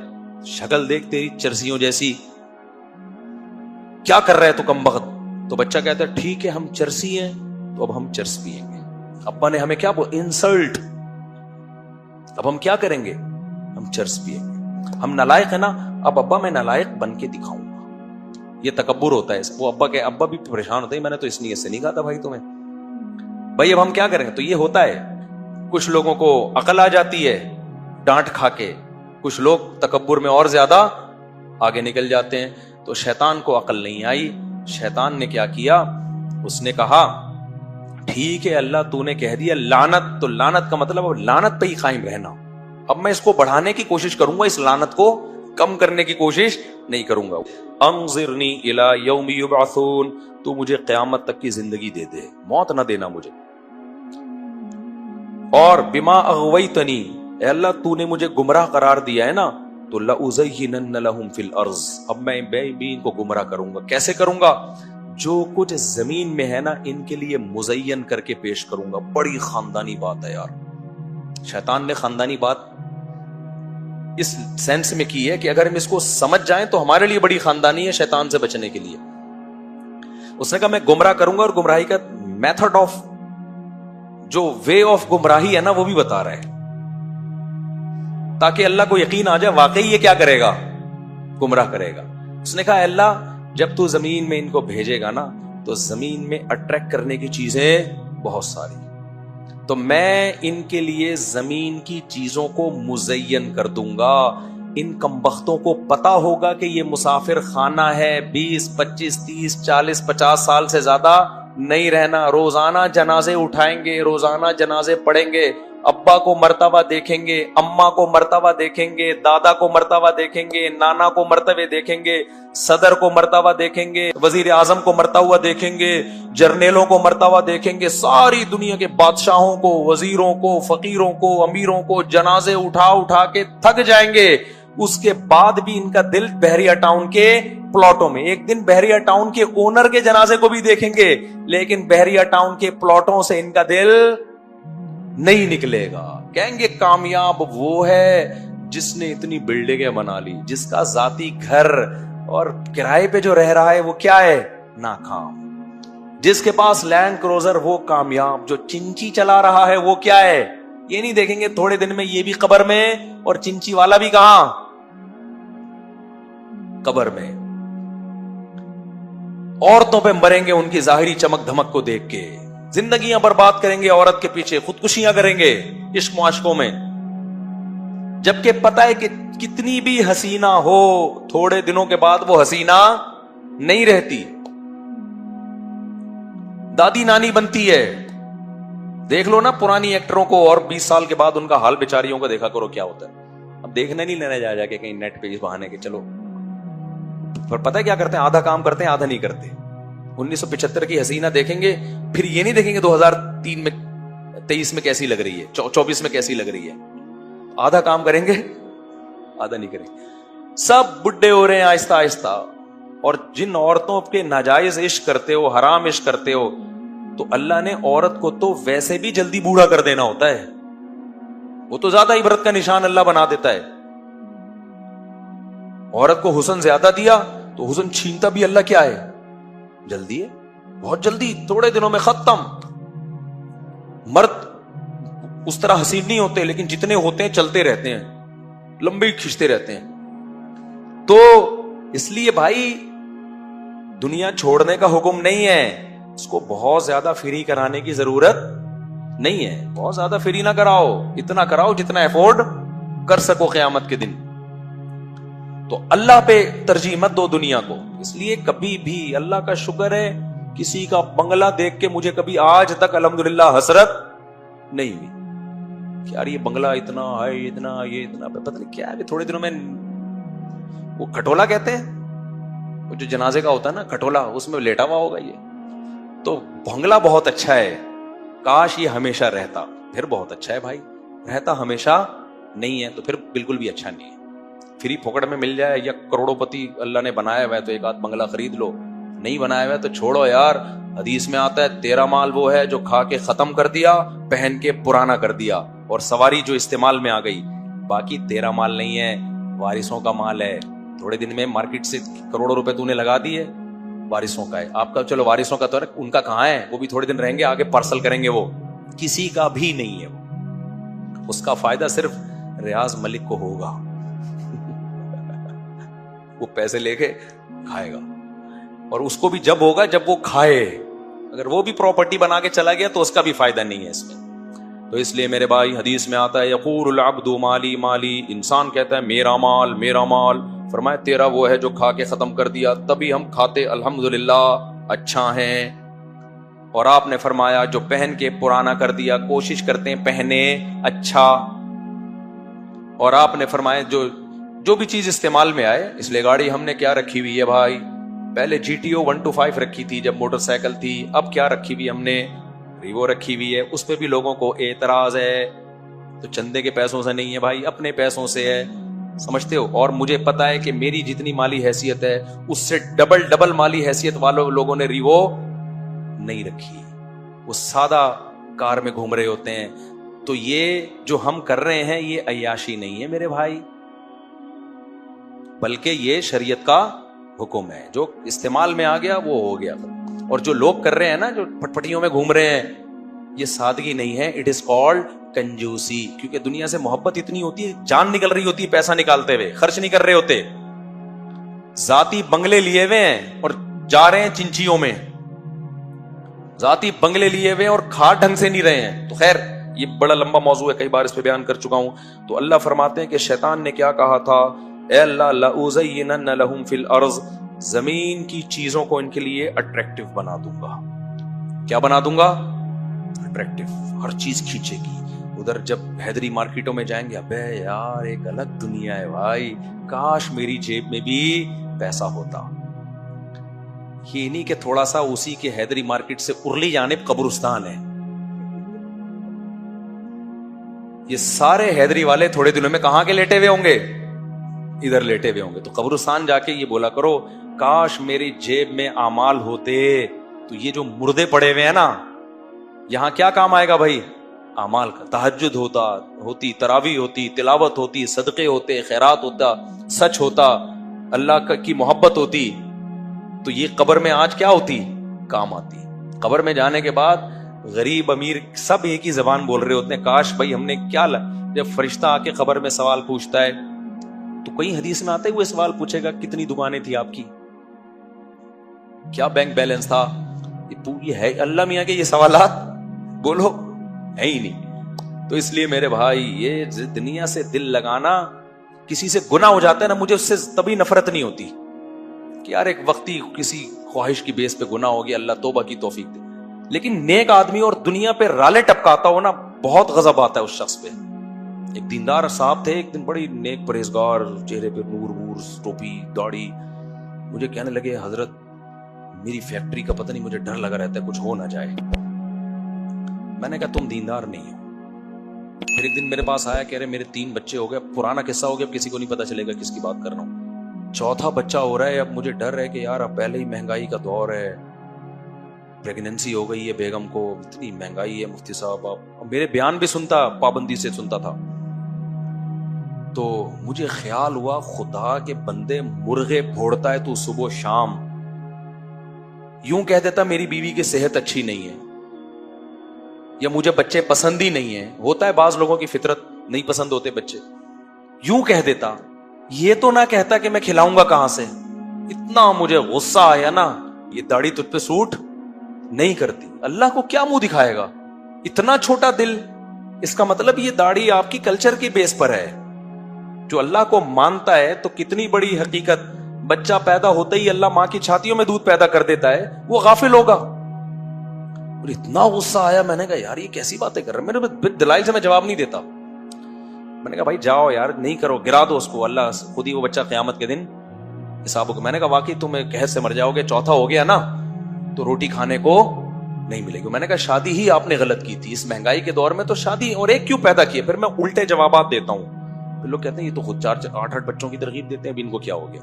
شکل دیکھ تیری چرسیوں جیسی، کیا کر رہے تو کم بخت. تو بچہ کہتا ہے ٹھیک ہے ہم چرسی ہیں تو اب ہم چرس پیئیں گے. ابا نے ہمیں کیا انسلٹ، اب ہم کیا کریں گے؟ ہم چرس پیئیں گے. ہم نالائق ہیں نا، اب ابا میں نالائق بن کے دکھاؤں گا. یہ تکبر ہوتا ہے. وہ ابا بھی پریشان ہوتے ہیں، میں نے تو اس نیت سے نہیں کہا تھا بھائی تمہیں، بھائی اب ہم کیا کریں گے. تو یہ ہوتا ہے، کچھ لوگوں کو عقل آ جاتی ہے ڈانٹ کھا کے، کچھ لوگ تکبر میں اور زیادہ آگے نکل جاتے ہیں. تو شیطان کو عقل نہیں آئی. شیطان نے کیا کیا؟ اس نے کہا ٹھیک ہے اللہ تو نے کہہ دیا لعنت، تو لعنت کا مطلب اب لعنت پہ ہی قائم رہنا. اب میں اس کو بڑھانے کی کوشش کروں گا، اس لعنت کو کم کرنے کی کوشش نہیں کروں گا. انظرنی الی یوم یبعثون، تو مجھے قیامت تک کی زندگی دے دے، موت نہ دینا مجھے. اور بما اغویتنی، اے اللہ تو نے مجھے گمراہ قرار دیا ہے نا، تو لأزینن لہم فی الارض، اب میں بھی ان کو گمراہ کروں گا. کیسے کروں گا؟ جو کچھ زمین میں ہے نا ان کے لیے مزین کر کے پیش کروں گا. بڑی خاندانی بات ہے یار. شیطان نے خاندانی بات اس سینس میں کی ہے کہ اگر ہم اس کو سمجھ جائیں تو ہمارے لیے بڑی خاندانی ہے شیطان سے بچنے کے لیے. اس نے کہا میں گمراہ کروں گا، اور گمراہی کا میتھڈ آف، جو وے آف گمراہی ہے نا وہ بھی بتا رہا ہے، تاکہ اللہ کو یقین آ جائے واقعی یہ کیا کرے گا، گمراہ کرے گا. اس نے کہا اللہ جب تو زمین میں ان کو بھیجے گا نا تو زمین میں اٹریکٹ کرنے کی چیزیں بہت ساری، تو میں ان کے لیے زمین کی چیزوں کو مزین کر دوں گا. ان کمبختوں کو پتا ہوگا کہ یہ مسافر خانہ ہے، 20 25 30 40 50 سال سے زیادہ نہیں رہنا. روزانہ جنازے اٹھائیں گے، روزانہ جنازے پڑھیں گے، ابا کو مرتبہ دیکھیں گے، اماں کو مرتبہ دیکھیں گے، دادا کو مرتبہ دیکھیں گے، نانا کو مرتبہ دیکھیں گے، صدر کو مرتبہ دیکھیں گے، وزیر اعظم کو مرتبہ دیکھیں گے، جرنیلوں کو مرتبہ دیکھیں گے، ساری دنیا کے بادشاہوں کو، وزیروں کو، فقیروں کو، امیروں کو جنازے اٹھا اٹھا کے تھک جائیں گے. اس کے بعد بھی ان کا دل بحریہ ٹاؤن کے پلاٹوں میں، ایک دن بحریہ ٹاؤن کے اونر کے جنازے کو بھی دیکھیں گے، لیکن بحریہ ٹاؤن کے پلاٹوں سے ان کا دل نہیں نکلے گا. کہیں گے کامیاب وہ ہے جس نے اتنی بلڈنگیں بنا لی، جس کا ذاتی گھر اور کرائے پہ جو رہ رہا ہے وہ کیا ہے، ناکام. جس کے پاس لینڈ کروزر وہ کامیاب، جو چنچی چلا رہا ہے وہ کیا ہے؟ یہ نہیں دیکھیں گے تھوڑے دن میں یہ بھی قبر میں اور چنچی والا بھی کہاں؟ قبر میں۔ عورتوں پہ مریں گے ان کی ظاہری چمک دھمک کو دیکھ کے، زندگیاں برباد کریں گے عورت کے پیچھے، خودکشیاں کریں گے عشق معاشقوں میں، جبکہ پتہ ہے کہ کتنی بھی حسینہ ہو تھوڑے دنوں کے بعد وہ حسینہ نہیں رہتی، دادی نانی بنتی ہے۔ دیکھ لو نا پرانی ایکٹروں کو اور 20 سال کے بعد ان کا حال بیچاریوں کا دیکھا کرو کیا ہوتا ہے۔ اب دیکھنے نہیں لینے جا کے کہیں نیٹ پہ اس بہانے کے چلو، پر پتہ ہے کیا کرتے ہیں؟ آدھا کام کرتے ہیں آدھا نہیں کرتے۔ 1975 کی حسینہ دیکھیں گے، پھر یہ نہیں دیکھیں گے 2003 میں 23 میں کیسی لگ رہی ہے، 24 میں کیسی لگ رہی ہے۔ آدھا کام کریں گے آدھا نہیں کریں گے، سب بڈھے ہو رہے ہیں آہستہ آہستہ۔ اور جن عورتوں کے ناجائز عشق کرتے ہو، حرام عشق کرتے ہو، تو اللہ نے عورت کو تو ویسے بھی جلدی بوڑھا کر دینا ہوتا ہے، وہ تو زیادہ عبرت کا نشان اللہ بنا دیتا ہے۔ عورت کو حسن زیادہ دیا تو حسن چھینتا بھی اللہ کیا ہے؟ جلدی ہے، بہت جلدی، تھوڑے دنوں میں ختم۔ مرد اس طرح حسین نہیں ہوتے، لیکن جتنے ہوتے ہیں چلتے رہتے ہیں، لمبی کھینچتے رہتے ہیں۔ تو اس لیے بھائی دنیا چھوڑنے کا حکم نہیں ہے، اس کو بہت زیادہ فری کرانے کی ضرورت نہیں ہے، بہت زیادہ فری نہ کراؤ، اتنا کراؤ جتنا افورڈ کر سکو قیامت کے دن۔ تو اللہ پہ ترجیح مت دو دنیا کو۔ اس لیے کبھی بھی اللہ کا شکر ہے کسی کا بنگلہ دیکھ کے مجھے کبھی آج تک الحمدللہ حسرت نہیں ہوئی کہ یار یہ بنگلہ اتنا ہے، اتنا یہ اتنا، پتہ نہیں کیا ہے۔ تھوڑے دنوں میں وہ کھٹولا کہتے ہیں، وہ جو جنازے کا ہوتا ہے نا کھٹولا، اس میں لیٹا ہوا ہوگا یہ، تو بنگلہ بہت اچھا ہے، کاش یہ ہمیشہ رہتا، پھر بہت اچھا ہے بھائی۔ رہتا ہمیشہ نہیں ہے تو پھر بالکل بھی اچھا نہیں ہے۔ فری پھوکڑ میں مل جائے، یا کروڑوں پتی اللہ نے بنایا ہوا ہے تو ایک آدھ بنگلہ خرید لو، نہیں بنایا ہوا ہے تو چھوڑو یار۔ حدیث میں آتا ہے تیرا مال وہ ہے جو کھا کے ختم کر دیا، پہن کے پرانا کر دیا، اور سواری جو استعمال میں آ گئی، باقی تیرا مال نہیں ہے، وارثوں کا مال ہے۔ تھوڑے دن میں مارکیٹ سے کروڑوں روپے تو نے لگا دیے، وارثوں کا ہے آپ کا، چلو وارثوں کا تو ہے، ان کا کہاں ہے؟ وہ بھی تھوڑے دن رہیں گے، آگے پارسل کریں گے، وہ کسی کا بھی نہیں ہے، اس کا فائدہ صرف ریاض ملک کو ہوگا، وہ پیسے لے کے کھائے گا، اور اس کو بھی جب ہوگا جب وہ کھائے، اگر وہ بھی پراپرٹی بنا کے چلا گیا تو اس کا بھی فائدہ نہیں ہے اس میں۔ تو اس لیے میرے بھائی حدیث میں آتا ہے یقول العبد مالی مالی، انسان کہتا ہے میرا مال میرا مال، فرمایا تیرا وہ ہے جو کھا کے ختم کر دیا، تبھی ہم کھاتے الحمدللہ اچھا ہیں، اور آپ نے فرمایا جو پہن کے پرانا کر دیا، کوشش کرتے ہیں پہنے اچھا، اور آپ نے فرمایا جو بھی چیز استعمال میں آئے، اس لیے گاڑی ہم نے کیا رکھی ہوئی ہے بھائی، پہلے GTO 125 رکھی تھی جب موٹر سائیکل تھی، اب کیا رکھی ہوئی ہم نے؟ ریوو رکھی ہوئی ہے، اس پہ بھی لوگوں کو اعتراض ہے، تو چندے کے پیسوں سے نہیں ہے بھائی، اپنے پیسوں سے ہے، سمجھتے ہو؟ اور مجھے پتا ہے کہ میری جتنی مالی حیثیت ہے اس سے ڈبل مالی حیثیت والوں لوگوں نے ریوو نہیں رکھی، وہ سادہ کار میں گھوم رہے ہوتے ہیں۔ تو یہ جو ہم کر رہے ہیں یہ عیاشی نہیں ہے میرے بھائی، بلکہ یہ شریعت کا حکم ہے، جو استعمال میں آ گیا وہ ہو گیا۔ اور جو لوگ کر رہے ہیں نا، جو پٹپٹیوں میں گھوم رہے ہیں، یہ سادگی نہیں ہے، اٹ از کالڈ کنجوسی، کیونکہ دنیا سے محبت اتنی ہوتی ہے، جان نکل رہی ہوتی ہے پیسہ نکالتے ہوئے، خرچ نہیں کر رہے ہوتے، ذاتی بنگلے لیے ہوئے ہیں اور جا رہے ہیں چنچیوں میں، ذاتی بنگلے لیے ہوئے اور کھا ڈھنگ سے نہیں رہے ہیں۔ تو خیر یہ بڑا لمبا موضوع ہے، کئی بار اس پہ بیان کر چکا ہوں۔ تو اللہ فرماتے ہیں کہ شیطان نے کیا کہا تھا، اے اللہ لَأُزَيِّنَنَّ لَهُمْ فِي الْأَرْضِ، زمین کی چیزوں کو ان کے لیے اٹریکٹیو بنا دوں گا۔ کیا بنا دوں گا؟ اٹریکٹیو، ہر چیز کھینچے گی۔ ادھر جب حیدری مارکیٹوں میں جائیں گے، ابے یار ایک الگ دنیا ہے بھائی، کاش میری جیب میں بھی پیسہ ہوتا۔ یہ نہیں کہ تھوڑا سا اسی کے حیدری مارکیٹ سے ارلی جانب قبرستان ہے، یہ سارے حیدری والے تھوڑے دنوں میں کہاں کے لیٹے ہوئے ہوں گے؟ ادھر لیٹے ہوئے ہوں گے۔ تو قبرستان جا کے یہ بولا کرو کاش میری جیب میں اعمال ہوتے، تو یہ جو مردے پڑے ہوئے ہیں نا، یہاں کیا کام آئے گا بھائی؟ اعمال کا، تہجد ہوتی، تراویح ہوتی، تلاوت ہوتی، صدقے ہوتے، خیرات ہوتا، سچ ہوتا، اللہ کی محبت ہوتی، تو یہ قبر میں آج کیا ہوتی؟ کام آتی۔ قبر میں جانے کے بعد غریب امیر سب ایک ہی زبان بول رہے ہوتے ہیں، کاش بھائی ہم نے کیا جب فرشتہ آ کے قبر میں سوال پوچھتا ہے تو کئی حدیث میں آتے ہوئے سوال پوچھے گا کتنی دکانیں تھی آپ کی، کیا بینک بیلنس تھا، یہ ہے اللہ میاں کے یہ سوالات بولو ہے ہی نہیں۔ تو اس لیے میرے بھائی یہ دنیا سے دل لگانا، کسی سے گناہ ہو جاتا ہے نا، مجھے اس سے تبھی نفرت نہیں ہوتی کہ یار ایک وقتی کسی خواہش کی بیس پہ گناہ ہو گیا، اللہ توبہ کی توفیق دے، لیکن نیک آدمی اور دنیا پہ رالے ٹپکاتا ہو نا، بہت غضب آتا ہے اس شخص پہ۔ ایک دیندار صاحب تھے، ایک دن بڑی نیک پرہیزگار، چہرے پہ نور وور، ٹوپی داڑھی، مجھے کہنے لگے حضرت میری فیکٹری کا پتہ نہیں مجھے ڈر لگا رہتا ہے کچھ ہو نہ جائے۔ میں نے کہا تم دیندار نہیں ہو۔ پھر ایک دن میرے پاس آیا، کہہ رہے میرے 3 بچے ہو گئے، پرانا قصہ ہو گیا، اب کسی کو نہیں پتا چلے گا کس کی بات کر رہا ہوں، 4تھا بچہ ہو رہا ہے، اب مجھے ڈر ہے کہ یار اب پہلے ہی مہنگائی کا دور ہے، پریگننسی ہو گئی ہے بیگم کو، اتنی مہنگائی ہے مفتی صاحب، آپ میرے بیان بھی سنتا، پابندی سے سنتا تھا۔ تو مجھے خیال ہوا خدا کے بندے مرغے پھوڑتا ہے تو صبح و شام، یوں کہہ دیتا میری بیوی کی صحت اچھی نہیں ہے یا مجھے بچے پسند ہی نہیں ہیں، ہوتا ہے بعض لوگوں کی فطرت نہیں پسند ہوتے بچے، یوں کہہ دیتا، یہ تو نہ کہتا کہ میں کھلاؤں گا کہاں سے۔ اتنا مجھے غصہ آیا نا، یہ داڑھی تجھ پہ سوٹ نہیں کرتی، اللہ کو کیا منہ دکھائے گا، اتنا چھوٹا دل، اس کا مطلب یہ داڑھی آپ کی کلچر کی بیس پر ہے، جو اللہ کو مانتا ہے تو کتنی بڑی حقیقت، بچہ پیدا ہوتا ہی اللہ ماں کی چھاتیوں میں دودھ پیدا کر دیتا ہے، وہ غافل ہوگا۔ اور اتنا غصہ آیا، میں نے کہا یار یہ کیسی باتیں کر رہے ہیں، میرے دلائل سے میں جواب نہیں دیتا، میں نے کہا بھائی جاؤ یار نہیں کرو، گرا دو اس کو، اللہ خود ہی وہ بچہ قیامت کے دن حساب ہوگا۔ میں نے کہا واقعی تم قحط سے مر جاؤ گے، 4تھا ہو گیا نا تو روٹی کھانے کو نہیں ملے گی۔ میں نے کہا شادی ہی آپ نے غلط کی تھی، اس مہنگائی کے دور میں تو شادی اور ایک کیوں پیدا کیے۔ پھر میں الٹے جوابات دیتا ہوں، پھر لوگ کہتے ہیں یہ تو خود 4-8 بچوں کی ترغیب دیتے ہیں، اب ان کو کیا ہو گیا۔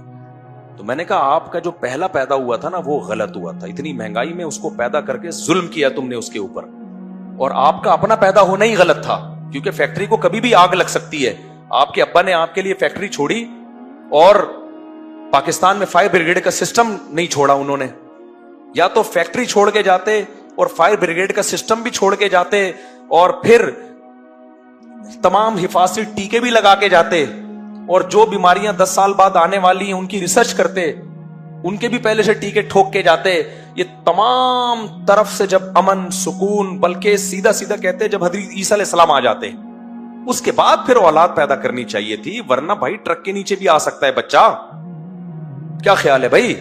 تو میں نے کہا آپ کا جو پہلا پیدا ہوا تھا نا وہ غلط ہوا تھا، اتنی مہنگائی میں اس کو پیدا کر کے ظلم کیا تم نے اس کے اوپر، اور آپ کا اپنا پیدا ہونا ہی غلط تھا، کیونکہ فیکٹری کو کبھی بھی آگ لگ سکتی ہے۔ آپ کے ابا نے آپ کے لیے فیکٹری چھوڑی، اور پاکستان میں فائر بریگیڈ کا سسٹم نہیں چھوڑا انہوں نے، یا تو فیکٹری چھوڑ کے جاتے اور فائر بریگیڈ کا سسٹم بھی چھوڑ کے جاتے، اور پھر تمام حفاظتی ٹیکے بھی لگا کے جاتے، اور جو بیماریاں 10 سال بعد آنے والی ہیں ان کی ریسرچ کرتے، ان کے بھی پہلے سے ٹیکے ٹھوک کے جاتے۔ یہ تمام طرف سے جب امن سکون، بلکہ سیدھا سیدھا کہتے جب حضرت عیسیٰ علیہ السلام آ جاتے، اس کے بعد پھر اولاد پیدا کرنی چاہیے تھی، ورنہ بھائی ٹرک کے نیچے بھی آ سکتا ہے بچہ، کیا خیال ہے بھائی؟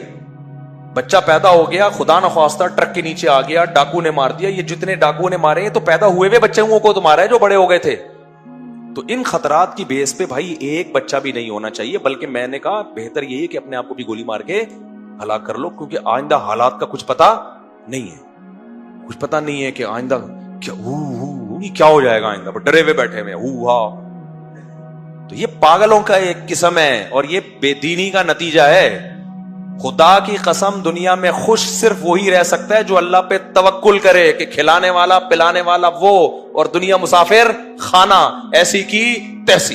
بچہ پیدا ہو گیا، خدا نخواستہ ٹرک کے نیچے آ گیا، ڈاکو نے مار دیا، یہ جتنے ڈاکو نے مارے ہیں تو پیدا ہوئے ہوئے بچوں کو تو مارا ہے جو بڑے ہو گئے تھے۔ تو ان خطرات کی بیس پہ بھائی ایک بچہ بھی نہیں ہونا چاہیے، بلکہ میں نے کہا بہتر یہی ہے کہ اپنے آپ کو بھی گولی مار کے ہلاک کر لو، کیونکہ آئندہ حالات کا کچھ پتا نہیں ہے، کچھ پتا نہیں ہے کہ آئندہ کیا ہو جائے گا، آئندہ ڈرے ہوئے بیٹھے ہوئے تو یہ پاگلوں کا ایک قسم ہے، اور یہ بے دینی کا نتیجہ ہے۔ خدا کی قسم دنیا میں خوش صرف وہی رہ سکتا ہے جو اللہ پہ توکل کرے کہ کھلانے والا پلانے والا وہ، اور دنیا مسافر خانہ، ایسی کی تیسی۔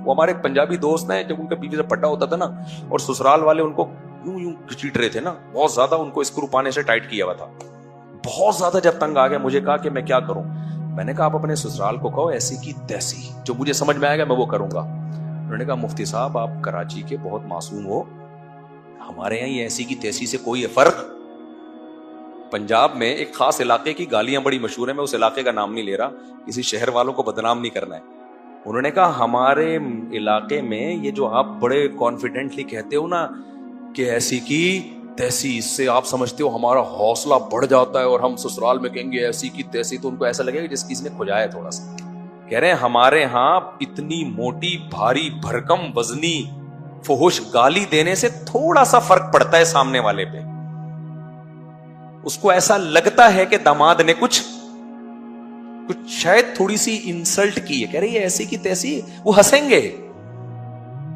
وہ ہمارے پنجابی دوست ہیں، جب ان کا بیوی سے پٹا ہوتا تھا نا، اور سسرال والے ان کو یوں یوں گھچیٹ رہے تھے نا، بہت زیادہ ان کو اسکرو پانے سے ٹائٹ کیا ہوا تھا، بہت زیادہ جب تنگ آ گیا، مجھے کہا کہ میں کیا کروں۔ میں نے کہا آپ اپنے سسرال کو کہو ایسی کی تیسی، جو مجھے سمجھ میں آئے گا میں وہ کروں گا۔ انہوں نے کہا مفتی صاحب آپ کراچی کے بہت معصوم ہو، ہمارے یہاں یہ ایسی کی تیسی سے کوئی فرق۔ پنجاب میں ایک خاص علاقے کی گالیاں بڑی مشہور ہیں، میں اس علاقے کا نام نہیں لے رہا، کسی شہر والوں کو بدنام نہیں کرنا ہے۔ انہوں نے کہا ہمارے علاقے میں یہ جو آپ بڑے کانفیڈنٹلی کہتے ہو نا کہ ایسی کی تیسی، اس سے آپ سمجھتے ہو ہمارا حوصلہ بڑھ جاتا ہے، اور ہم سسرال میں کہیں گے ایسی کی تیسی تو ان کو ایسا لگے گا جس کسی نے کھجایا تھوڑا سا۔ کہہ رہے ہیں ہمارے ہاں اتنی موٹی بھاری بھرکم وزنی فحش گالی دینے سے تھوڑا سا فرق پڑتا ہے سامنے والے پہ، اس کو ایسا لگتا ہے کہ داماد نے کچھ شاید تھوڑی سی انسلٹ کی ہے، کہہ رہے ہیں ایسی کی تیسی، وہ ہنسیں گے،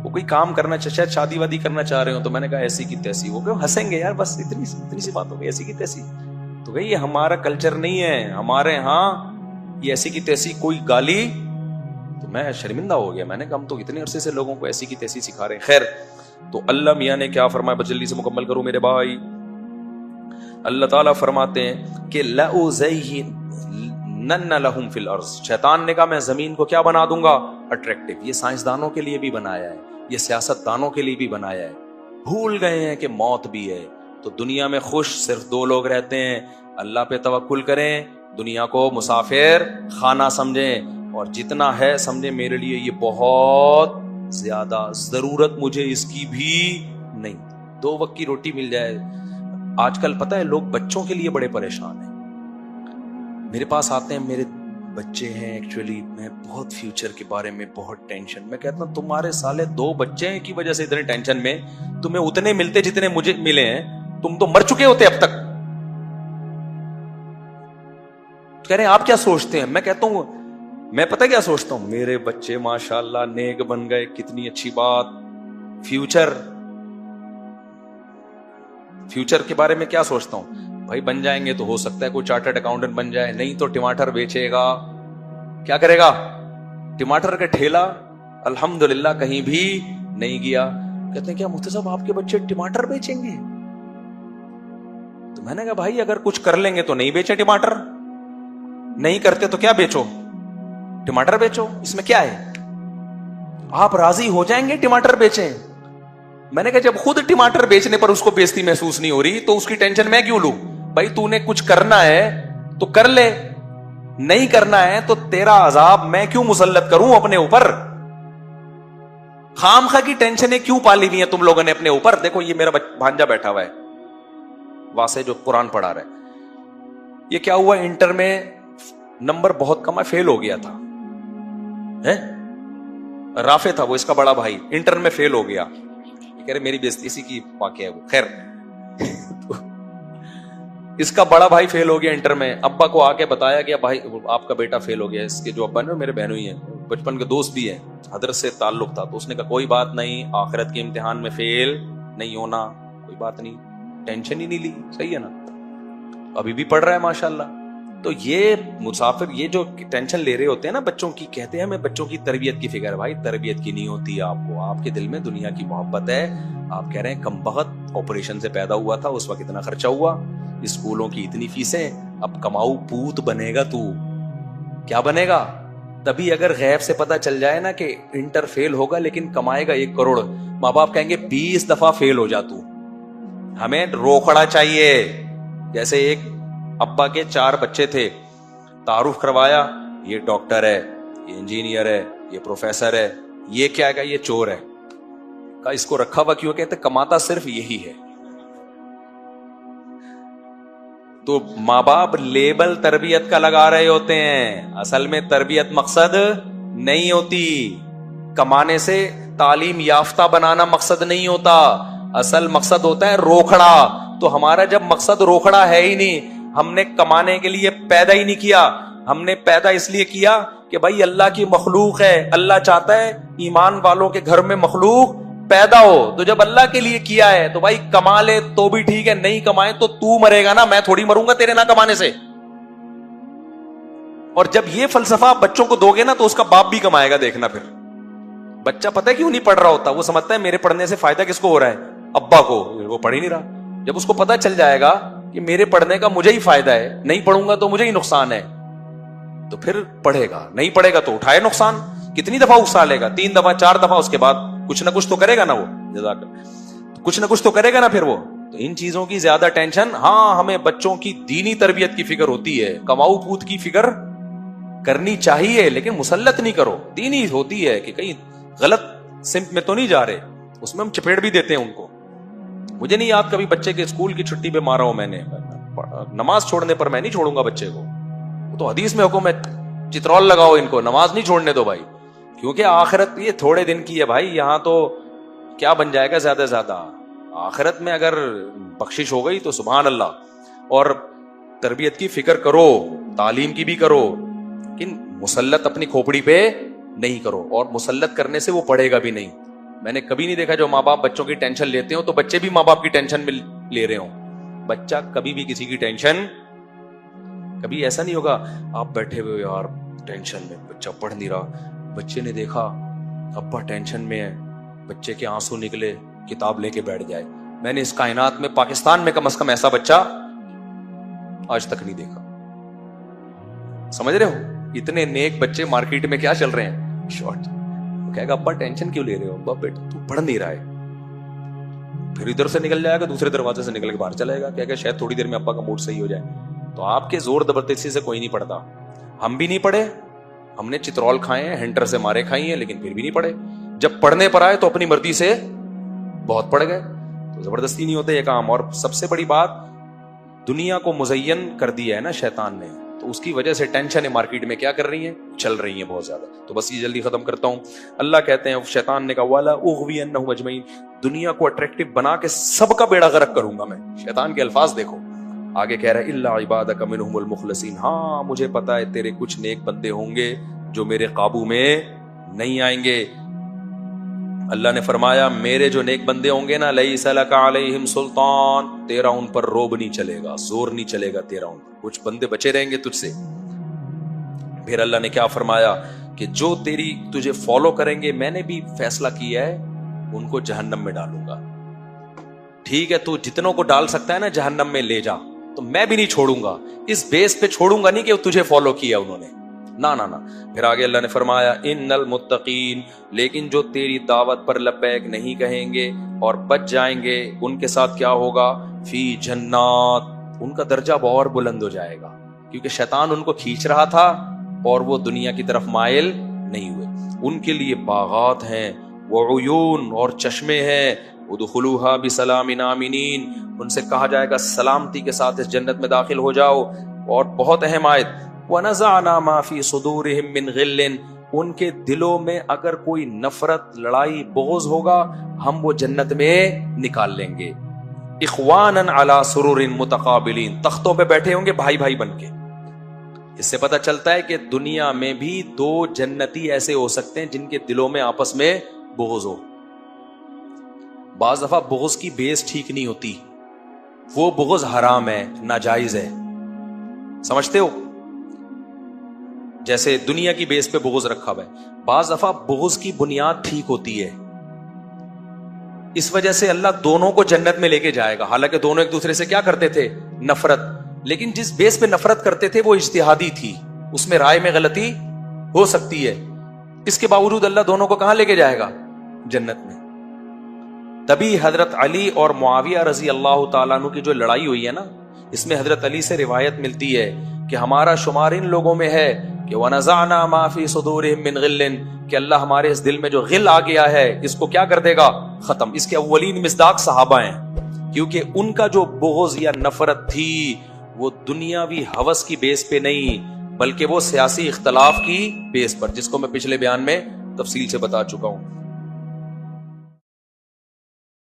وہ کوئی کام کرنا شاید شادی وادی کرنا چاہ رہے ہو، تو میں نے کہا ایسی کی تیسی، وہ کہ ہنسیں گے یار، بس اتنی سی بات ہو گئی، ایسی کی تیسی۔ تو کہ یہ ہمارا کلچر نہیں ہے، ہمارے ہاں یہ ایسی کی تیسی کوئی گالی، تو میں شرمندہ ہو گیا، میں نے کہا ہم تو اتنے عرصے سے لوگوں کو ایسی کی تیسی سکھا رہے ہیں۔ خیر، تو اللہ میاں نے کیا فرمایا، بس جلدی سے مکمل کروں میرے بھائی، اللہ تعالیٰ فرماتے ہیں کہ لَأُزَيِّنَنَّ لَهُمْ فِي الْأَرْضِ، شیطان نے کہا میں زمین کو کیا بنا دوں گا؟ اٹریکٹیو۔ یہ سائنسدانوں کے لیے بھی بنایا ہے، یہ سیاست دانوں کے لیے بھی بنایا ہے۔ بھول گئے ہیں کہ موت بھی ہے، تو دنیا میں خوش صرف 2 لوگ رہتے ہیں۔ اللہ پہ توکل کریں، دنیا کو مسافر خانہ سمجھیں، اور جتنا ہے سمجھیں میرے لیے یہ بہت زیادہ، ضرورت مجھے اس کی بھی نہیں، 2 وقت کی روٹی مل جائے۔ آج کل پتہ ہے لوگ بچوں کے لیے بڑے پریشان ہیں، میرے پاس آتے ہیں، میرے بچے ہیں ایکچولی، میں بہت فیوچر کے بارے میں بہت ٹینشن، میں کہتا ہوں تمہارے سالے 2 بچے ہیں کی وجہ سے اتنے ٹینشن میں، تمہیں اتنے ملتے جتنے مجھے ملے ہیں، تم تو مر چکے ہوتے اب تک۔ کہہ رہے ہیں آپ کیا سوچتے ہیں؟ میں کہتا ہوں میں پتہ کیا سوچتا ہوں، میرے بچے ماشاءاللہ نیک بن گئے، کتنی اچھی بات۔ فیوچر کے بارے میں کیا سوچتا ہوں؟ بھائی بن جائیں گے تو ہو سکتا ہے کوئی چارٹرڈ اکاؤنٹنٹ بن جائے، نہیں تو ٹماٹر بیچے گا۔ کیا کرے گا؟ ٹماٹر کا ٹھیلا الحمدللہ کہیں بھی نہیں گیا۔ کہتے ہیں کیا مفتی صاحب آپ کے بچے ٹماٹر بیچیں گے؟ تو میں نے کہا بھائی اگر کچھ کر لیں گے تو نہیں بیچے ٹماٹر، نہیں کرتے تو کیا بیچو؟ ٹماٹر بیچو، اس میں کیا ہے؟ آپ راضی ہو جائیں گے ٹماٹر بیچیں؟ میں نے کہا جب خود ٹماٹر بیچنے پر اس کو بےزتی محسوس نہیں ہو رہی تو اس کی ٹینشن میں کیوں لوں؟ بھائی تو نے کچھ کرنا ہے تو کر لے، نہیں کرنا ہے تو تیرا عذاب میں کیوں مسلط کروں اپنے اوپر؟ خام خواہ کی ٹینشنیں کیوں پالی ہوئی ہیں تم لوگوں نے اپنے اوپر؟ دیکھو یہ میرا بھانجا بیٹھا ہوا ہے واسے جو قرآن پڑھا رہا ہے، یہ کیا ہوا انٹر میں نمبر بہت کم ہے، فیل ہو گیا تھا، رافع تھا وہ، اس کا بڑا بھائی انٹر میں فیل ہو گیا، کہہ رہے میری بےزتی اسی کی واقعہ ہے وہ، خیر اس کا بڑا بھائی فیل ہو گیا انٹر میں، ابا کو آ کے بتایا گیا بھائی آپ کا بیٹا فیل ہو گیا، اس کے جو ابا نے میرے بہنوں ہی ہیں، بچپن کے دوست بھی ہیں، حضرت سے تعلق تھا، تو اس نے کہا کوئی بات نہیں، آخرت کے امتحان میں فیل نہیں ہونا، کوئی بات نہیں، ٹینشن ہی نہیں لی، صحیح ہے نا، ابھی بھی پڑھ رہا ہے ماشاءاللہ۔ تو یہ مسافر یہ جو ٹینشن لے رہے ہوتے ہیں نا بچوں کی، کہتے ہیں ہمیں بچوں کی تربیت کی فکر ہے، بھائی تربیت کی نہیں ہوتی آپ کو، آپ کے دل میں دنیا کی محبت ہے، آپ کہہ رہے ہیں کم بخت آپریشن سے پیدا ہوا تھا اس وقت اتنا خرچہ ہوا، اسکولوں کی اتنی فیسیں، اب کماؤ پوت بنے گا تو، کیا بنے گا؟ تبھی اگر غیب سے پتہ چل جائے نا کہ انٹر فیل ہوگا لیکن کمائے گا 1 کروڑ، ماں باپ کہیں گے 20 دفعہ فیل ہو جا تو، ہمیں روکڑا چاہیے۔ جیسے ایک ابا کے 4 بچے تھے، تعارف کروایا، یہ ڈاکٹر ہے، یہ انجینئر ہے، یہ پروفیسر ہے، یہ کیا ہے؟ یہ چور ہے۔ کہا اس کو رکھا ہوا کیوں؟ کہتے کماتا صرف یہی ہے۔ تو ماں باپ لیبل تربیت کا لگا رہے ہوتے ہیں، اصل میں تربیت مقصد نہیں ہوتی، کمانے سے تعلیم یافتہ بنانا مقصد نہیں ہوتا، اصل مقصد ہوتا ہے روکھڑا۔ تو ہمارا جب مقصد روکھڑا ہے ہی نہیں، ہم نے کمانے کے لیے پیدا ہی نہیں کیا، ہم نے پیدا اس لیے کیا کہ بھائی اللہ کی مخلوق ہے، اللہ چاہتا ہے ایمان والوں کے گھر میں مخلوق پیدا ہو، تو جب اللہ کے لیے کیا ہے تو بھائی کما لے تو بھی ٹھیک ہے، نہیں کمائے تو تو مرے گا نا، میں تھوڑی مروں گا تیرے نہ کمانے سے۔ اور جب یہ فلسفہ بچوں کو دو گے نا تو اس کا باپ بھی کمائے گا، دیکھنا پھر بچہ پتہ ہے کیوں نہیں پڑھ رہا ہوتا، وہ سمجھتا ہے میرے پڑھنے سے فائدہ کس کو ہو رہا ہے؟ ابا کو، وہ پڑھ ہی نہیں رہا۔ جب اس کو پتہ چل جائے گا کہ میرے پڑھنے کا مجھے ہی فائدہ ہے، نہیں پڑھوں گا تو مجھے ہی نقصان ہے، تو پھر پڑھے گا، نہیں پڑھے گا تو اٹھائے نقصان، کتنی دفعہ اکسالے گا؟ 3 دفعہ 4 دفعہ، اس کے بعد کچھ نہ کچھ تو کرے گا نا وہ، جزاک اللہ، کچھ نہ کچھ تو کرے گا نا پھر وہ۔ تو ان چیزوں کی زیادہ ٹینشن، ہاں ہمیں بچوں کی دینی تربیت کی فکر ہوتی ہے، کماؤ پوت کی فکر کرنی چاہیے لیکن مسلط نہیں کرو، دینی ہوتی ہے کہ کہیں غلط سمت میں تو نہیں جا رہے، اس میں ہم چپیڑ بھی دیتے ہیں ان کو۔ مجھے نہیں یاد کبھی بچے کے اسکول کی چھٹی پہ مارا ہوں میں نے، نماز چھوڑنے پر میں نہیں چھوڑوں گا بچے کو، وہ تو حدیث میں حکم ہے چترول لگاؤ ان کو، نماز نہیں چھوڑنے دو بھائی، کیونکہ آخرت یہ تھوڑے دن کی ہے بھائی، یہاں تو کیا بن جائے گا زیادہ سے زیادہ، آخرت میں اگر بخشش ہو گئی تو سبحان اللہ۔ اور تربیت کی فکر کرو، تعلیم کی بھی کرو، لیکن مسلط اپنی کھوپڑی پہ نہیں کرو، اور مسلط کرنے سے وہ پڑھے گا بھی نہیں۔ میں نے کبھی نہیں دیکھا جو ماں باپ بچوں کی ٹینشن لیتے ہوں تو بچے بھی ماں باپ کی ٹینشن میں لے رہے ہوں، بچہ کبھی بھی کسی کی ٹینشن، کبھی ایسا نہیں ہوگا آپ بیٹھے ہوئے یار ٹینشن میں، بچہ پڑھ نہیں رہا، بچے نے دیکھا ابا ٹینشن میں ہے، بچے کے آنسو نکلے، کتاب لے کے بیٹھ جائے۔ میں نے اس کائنات میں، پاکستان میں کم از کم ایسا بچہ آج تک نہیں دیکھا. سمجھ رہے ہو؟ اتنے نیک بچے مارکیٹ میں کیا چل رہے ہیں؟ شارٹ. کہے گا ابا ٹینشن کیوں لے رہے ہو؟ ابا بیٹا تو پڑھ نہیں رہا ہے. پھر ادھر سے نکل جائے گا, دوسرے دروازے سے نکل کے باہر چلے گا, کہے گا شاید تھوڑی دیر میں ابا کا موڈ صحیح ہو جائے. تو آپ کے زور زبردستی سے کوئی نہیں پڑھتا. ہم بھی نہیں پڑھے, ہم نے چترول کھائے ہیں, ہنٹر سے مارے کھائی ہیں, لیکن پھر بھی نہیں پڑھے. جب پڑھنے پر آئے تو اپنی مرضی سے بہت پڑھ گئے. تو زبردستی نہیں ہوتے یہ کام. اور سب سے بڑی بات, دنیا کو مزین کر دیا ہے نا شیطان نے, تو اس کی وجہ سے ٹینشن مارکیٹ میں کیا کر رہی ہیں, چل رہی ہیں بہت زیادہ. تو بس یہ جلدی ختم کرتا ہوں. اللہ کہتے ہیں, شیطان نے کہا والا اغوینہم اجمعین, دنیا کو اٹریکٹیو بنا کے سب کا بیڑا غرق کروں گا میں. شیطان کے الفاظ دیکھو, آگے کہہ رہا ہے الا عبادک منہم المخلصین, ہاں مجھے پتا ہے تیرے کچھ نیک بندے ہوں گے جو میرے قابو میں نہیں آئیں گے. اللہ نے فرمایا میرے جو نیک بندے ہوں گے نا, لیس لک علیہم سلطان, تیرا ان پر روب نہیں چلے گا, زور نہیں چلے گا تیرا ان پر. کچھ بندے بچے رہیں گے تجھ سے. پھر اللہ نے کیا فرمایا کہ جو تجھے فالو کریں گے, میں نے بھی فیصلہ کیا ہے ان کو جہنم میں ڈالوں گا. ٹھیک ہے, تو جتنوں کو ڈال سکتا ہے نا جہنم میں لے جا, تو میں بھی نہیں چھوڑوں گا. اس بیس پہ چھوڑوں گا نہیں کہ تجھے فالو کیا انہوں نے, نا نا نا. پھر آگے اللہ نے فرمایا ان المتقین, لیکن جو تیری دعوت پر لبیک نہیں کہیں گے اور بچ جائیں گے, ان کے ساتھ کیا ہوگا, فی جنات, ان کا درجہ اور بلند ہو جائے گا. کیونکہ شیطان ان کو کھینچ رہا تھا اور وہ دنیا کی طرف مائل نہیں ہوئے. ان کے لیے باغات ہیں, وعیون, اور چشمے ہیں, ادخلوها بسلام آمنین, ان سے کہا جائے گا سلامتی کے ساتھ اس جنت میں داخل ہو جاؤ. اور بہت اہم آیت, وَنَزَعْنَا مَا فِي صُدُورِهِم مِّن غِلٍّ, ان کے دلوں میں اگر کوئی نفرت, لڑائی, بغض ہوگا, ہم وہ جنت میں نکال لیں گے. اخواناً علی سرر متقابلین, تختوں پہ بیٹھے ہوں گے بھائی بھائی بن کے. اس سے پتہ چلتا ہے کہ دنیا میں بھی دو جنتی ایسے ہو سکتے ہیں جن کے دلوں میں آپس میں بغض ہو. بعض دفعہ بغض کی بیس ٹھیک نہیں ہوتی, وہ بغض حرام ہے, ناجائز ہے. سمجھتے ہو؟ جیسے دنیا کی بیس پہ بغض رکھا ہوا ہے. بعض دفعہ بغض کی بنیاد ٹھیک ہوتی ہے, اس وجہ سے اللہ دونوں کو جنت میں لے کے جائے گا. حالانکہ دونوں ایک دوسرے سے کیا کرتے تھے, نفرت, لیکن جس بیس پہ نفرت کرتے تھے وہ اجتہادی تھی, اس میں رائے میں غلطی ہو سکتی ہے. اس کے باوجود اللہ دونوں کو کہاں لے کے جائے گا, جنت میں. تبھی حضرت علی اور معاویہ رضی اللہ تعالیٰ عنہ کی جو لڑائی ہوئی ہے نا, اس میں حضرت علی سے روایت ملتی ہے کہ ہمارا شمار ان لوگوں میں ہے کہ وَنَزَعْنَا مَا فِي صُدُورِهِم مِّن غِلٍّ, کہ اللہ ہمارے اس دل میں جو غل آ گیا ہے اس کو کیا کر دے گا, ختم. اس کے اولین مصداق صحابہ ہیں, کیونکہ ان کا جو بغض یا نفرت تھی وہ دنیاوی ہوس کی بیس پہ نہیں, بلکہ وہ سیاسی اختلاف کی بیس پر, جس کو میں پچھلے بیان میں تفصیل سے بتا چکا ہوں.